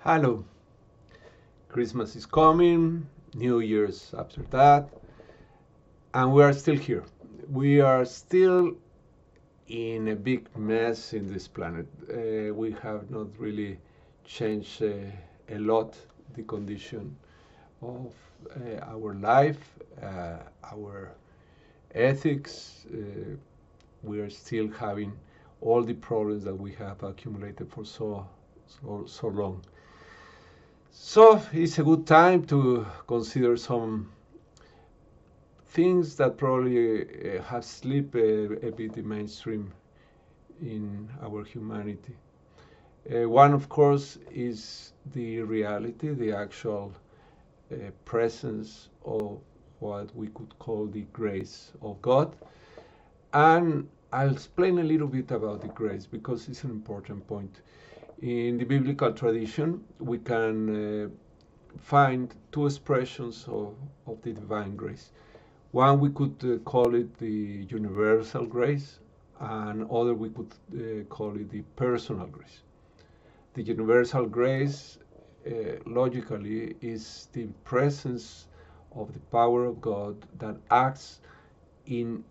Hello, Christmas is coming, New Year's after that, and we are still here. We are still in a big mess in this planet. We have not really changed a lot the condition of our life, our ethics. We are still having all the problems that we have accumulated for so long. So it's a good time to consider some things that probably have slipped a bit in mainstream in our humanity. One, of course, is the reality, the actual presence of what we could call the grace of God. And I'll explain a little bit about the grace because it's an important point. In the biblical tradition, we can find two expressions of the divine grace. One, we could call it the universal grace, and other we could call it the personal grace. The universal grace, logically, is the presence of the power of God that acts in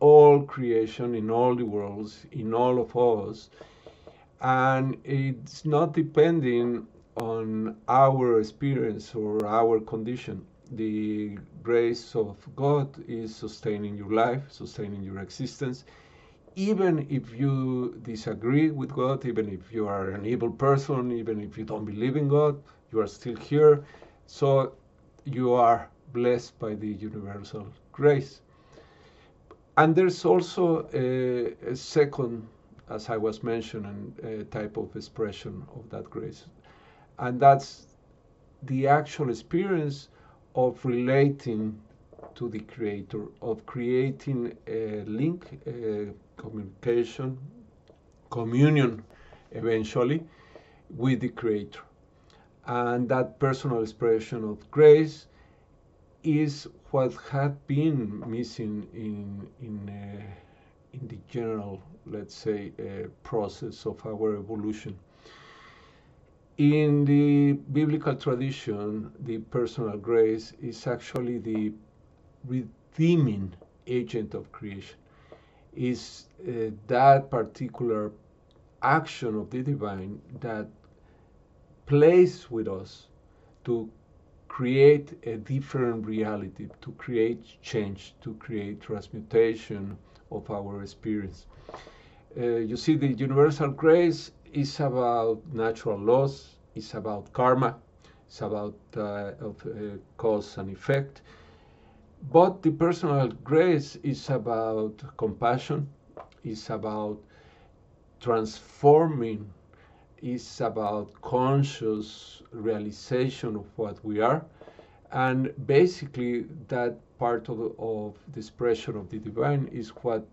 all creation, in all the worlds, in all of us, and it's not depending on our experience or our condition. The grace of God is sustaining your life, sustaining your existence. Even if you disagree with God, even if you are an evil person, even if you don't believe in God, you are still here. So you are blessed by the universal grace. And there's also a second, as I was mentioning, a type of expression of that grace. And that's the actual experience of relating to the Creator, of creating a link, a communication, communion eventually with the Creator. And that personal expression of grace is what had been missing in the general, let's say, process of our evolution. In the biblical tradition, the personal grace is actually the redeeming agent of creation. Is that particular action of the divine that plays with us to create a different reality, to create change, to create transmutation of our experience. You see, the universal grace is about natural laws, it's about karma, it's about cause and effect. But the personal grace is about compassion, it's about transforming, it's about conscious realization of what we are. And basically, that part of the expression of the divine is what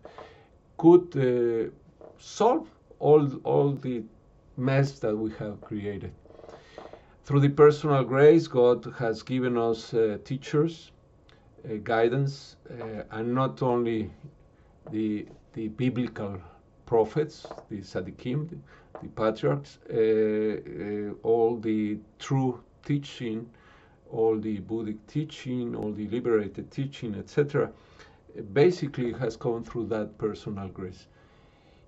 could solve all the mess that we have created. Through the personal grace, God has given us teachers, guidance, and not only the biblical prophets, the Tzaddikim, the patriarchs, all the true teaching, all the Buddhic teaching, all the liberated teaching, etc., basically has come through that personal grace.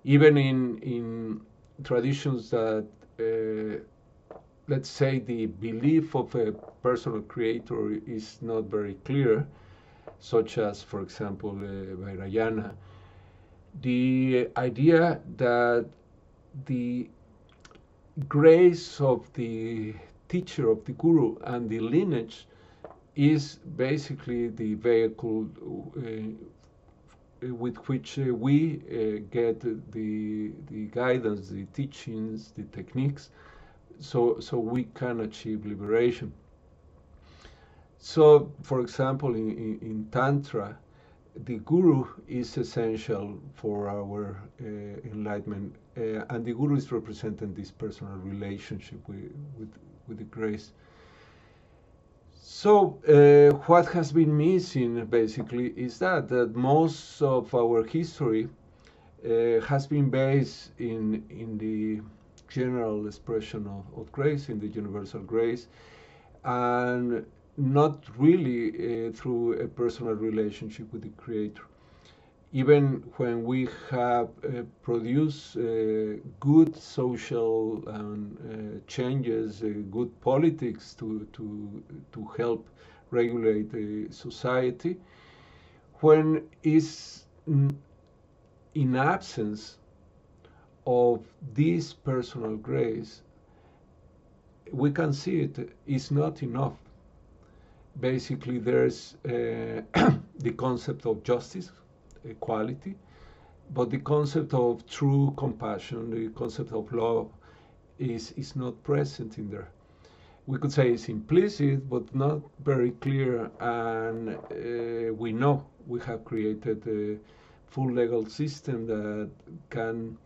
Even in traditions that, let's say, the belief of a personal creator is not very clear, such as, for example, Vairayana, the idea that the grace of the teacher, of the guru, and the lineage is basically the vehicle with which we get the guidance, the teachings, the techniques, so we can achieve liberation. So, for example, in Tantra, the guru is essential for our enlightenment, and the guru is representing this personal relationship with the grace. So, what has been missing basically is that most of our history has been based in the general expression of grace, in the universal grace, and not really through a personal relationship with the Creator. Even when we have produced good social changes, good politics to help regulate the society, when is in absence of this personal grace, we can see it is not enough. Basically, there's the concept of justice, equality, but the concept of true compassion, the concept of love, is not present in there. We could say it's implicit, but not very clear, and we know we have created a full legal system that can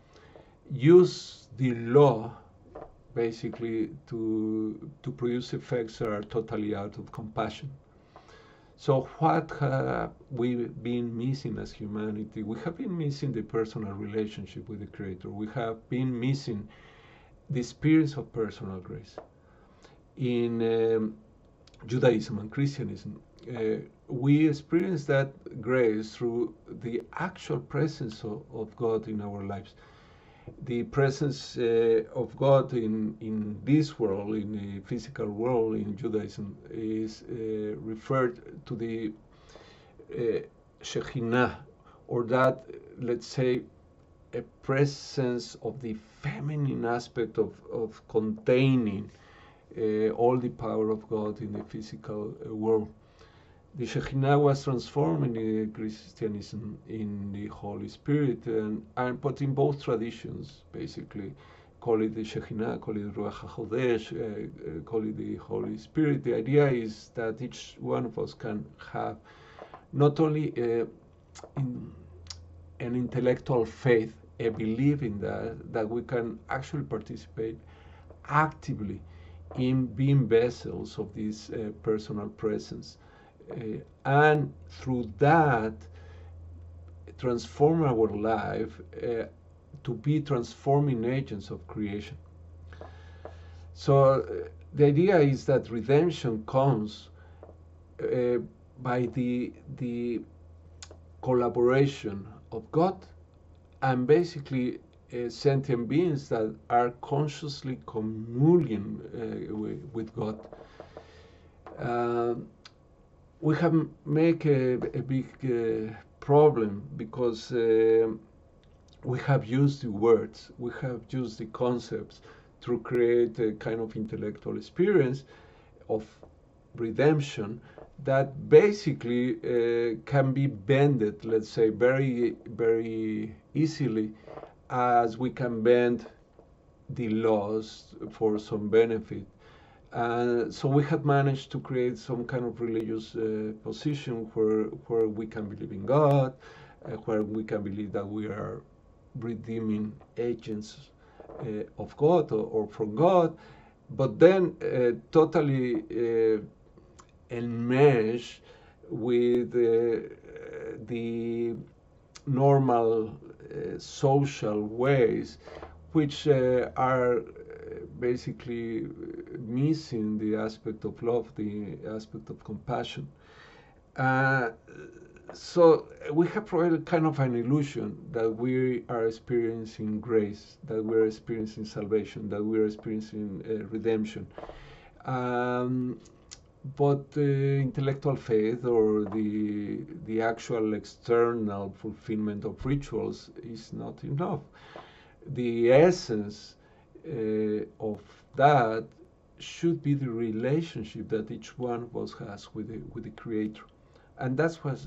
use the law basically to produce effects that are totally out of compassion. So what have we been missing as humanity? We have been missing the personal relationship with the Creator. We have been missing the experience of personal grace. In Judaism and Christianism, we experience that grace through the actual presence of God in our lives. The presence of God in this world, in the physical world, in Judaism, is referred to the Shekhinah, or that, let's say, a presence of the feminine aspect of containing all the power of God in the physical world. The Shekhinah was transformed in Christianism in the Holy Spirit, but in both traditions, basically, call it the Shekhinah, call it Ruach HaChodesh, call it the Holy Spirit. The idea is that each one of us can have not only an intellectual faith, a belief in that we can actually participate actively in being vessels of this personal presence. And through that, transform our life to be transforming agents of creation. So the idea is that redemption comes by the collaboration of God and basically sentient beings that are consciously communing with God. We have make a big problem because we have used the words, we have used the concepts to create a kind of intellectual experience of redemption that basically can be bended, let's say, very, very easily, as we can bend the laws for some benefit. So we have managed to create some kind of religious position where we can believe in God, where we can believe that we are redeeming agents of God or from God, but then totally enmeshed with the normal social ways, which are basically missing the aspect of love, the aspect of compassion. So we have provided kind of an illusion that we are experiencing grace, that we're experiencing salvation, that we're experiencing redemption. But the intellectual faith or the actual external fulfillment of rituals is not enough. The essence of that should be the relationship that each one of us has with the Creator, and that's what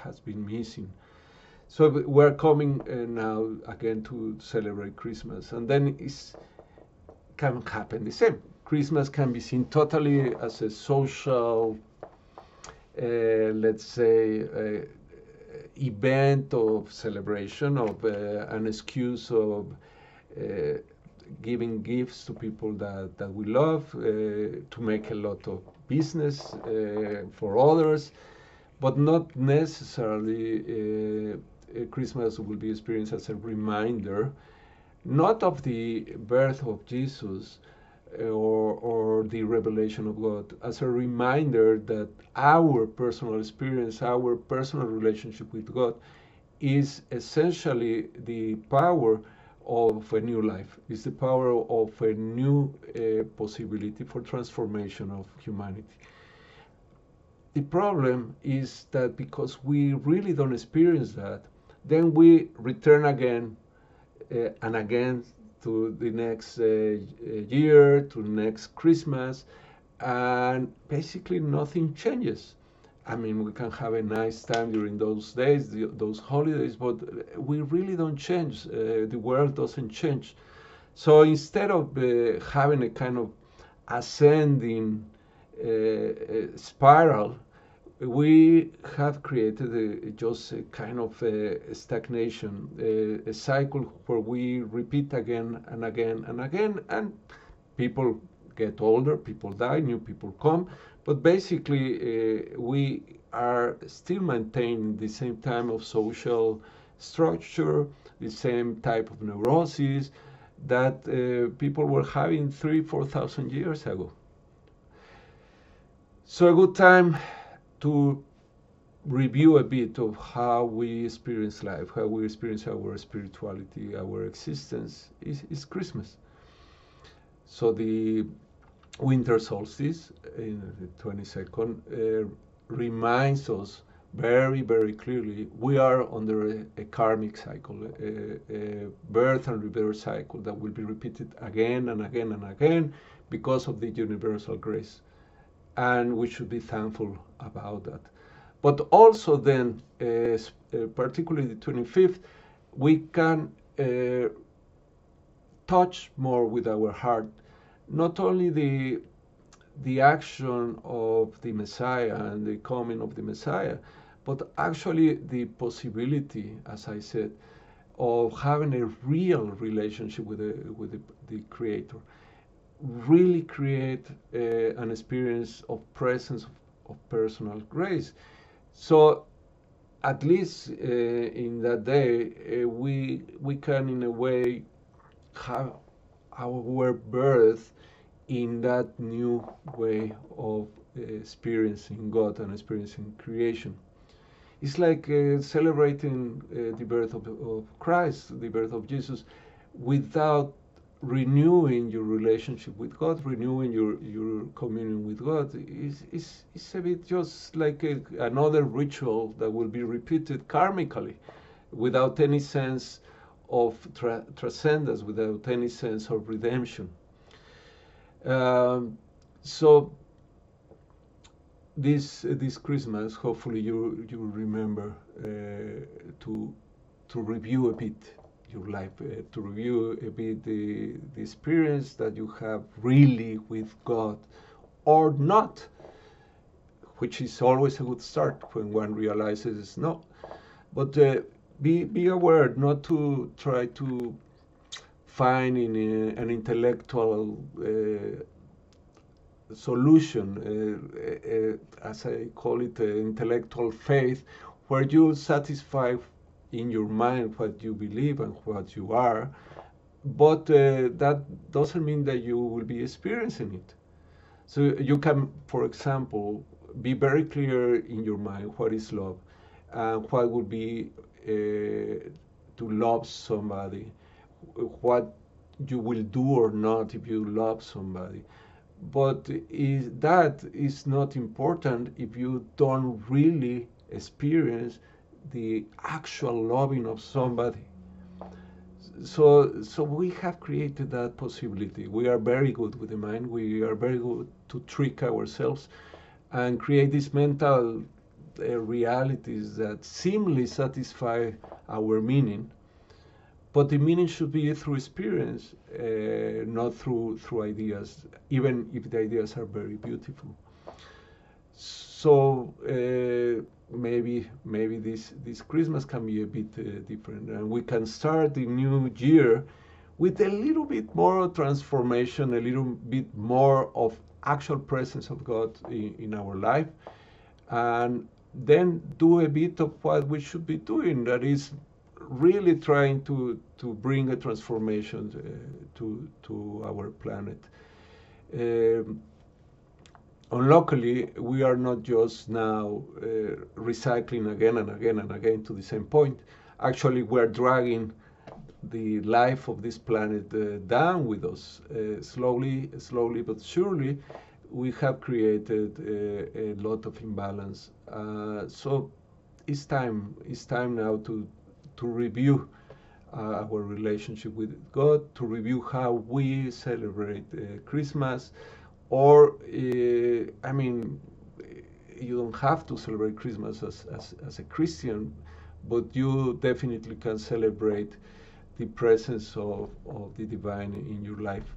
has been missing. So we're coming now again to celebrate Christmas, and then it can happen the same. Christmas can be seen totally as a social, let's say, event of celebration, of an excuse of giving gifts to people that we love, to make a lot of business for others, but not necessarily Christmas will be experienced as a reminder not of the birth of Jesus or the revelation of God, as a reminder that our personal experience, our personal relationship with God is essentially the power of a new life, is the power of a new possibility for transformation of humanity. The problem is that because we really don't experience that, then we return again and again to the next year, to next Christmas, and basically nothing changes. I mean, we can have a nice time during those days, those holidays, but we really don't change. The world doesn't change. So instead of having a kind of ascending spiral, we have created just a kind of a stagnation, a cycle where we repeat again and again and again, and people get older, people die, new people come, but basically we are still maintaining the same type of social structure, the same type of neurosis that people were having 3,000-4,000 years ago. So a good time to review a bit of how we experience life, how we experience our spirituality, our existence is Christmas. So the winter solstice, in the 22nd, reminds us very, very clearly we are under a karmic cycle, a birth and rebirth cycle that will be repeated again and again and again because of the universal grace. And we should be thankful about that. But also then, particularly the 25th, we can touch more with our heart, not only the action of the Messiah and the coming of the Messiah, but actually the possibility, as I said, of having a real relationship with the Creator. Really create an experience of presence of personal grace. So at least in that day, we can in a way have our birth in that new way of experiencing God and experiencing creation. It's like celebrating the birth of Christ, the birth of Jesus, without renewing your relationship with God, renewing your communion with God. It's a bit just like another ritual that will be repeated karmically, without any sense of transcendence, without any sense of redemption. So this Christmas, hopefully you remember to review a bit your life, to review a bit the experience that you have really with God or not, which is always a good start when one realizes no. But be aware not to try to find in an intellectual solution, as I call it, intellectual faith, where you satisfy in your mind what you believe and what you are, but that doesn't mean that you will be experiencing it. So you can, for example, be very clear in your mind what is love and what would be to love somebody, what you will do or not if you love somebody. But that is not important if you don't really experience the actual loving of somebody. So we have created that possibility. We are very good with the mind. We are very good to trick ourselves and create these mental realities that seemingly satisfy our meaning. But the meaning should be through experience, not through ideas, even if the ideas are very beautiful. So maybe this Christmas can be a bit different, and we can start the new year with a little bit more transformation, a little bit more of actual presence of God in our life, and then do a bit of what we should be doing, that is really trying to bring a transformation to our planet. Um, Unluckily, we are not just now recycling again and again and again to the same point. Actually, we're dragging the life of this planet down with us. Slowly but surely, we have created a lot of imbalance. So it's time now to review our relationship with God, to review how we celebrate Christmas, or I mean, you don't have to celebrate Christmas as a Christian, but you definitely can celebrate the presence of the divine in your life.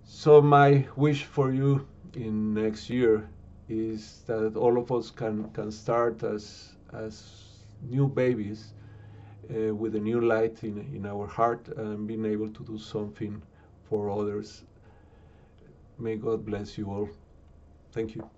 So my wish for you in next year is that all of us can start as new babies with a new light in our heart and being able to do something for others. May God bless you all. Thank you.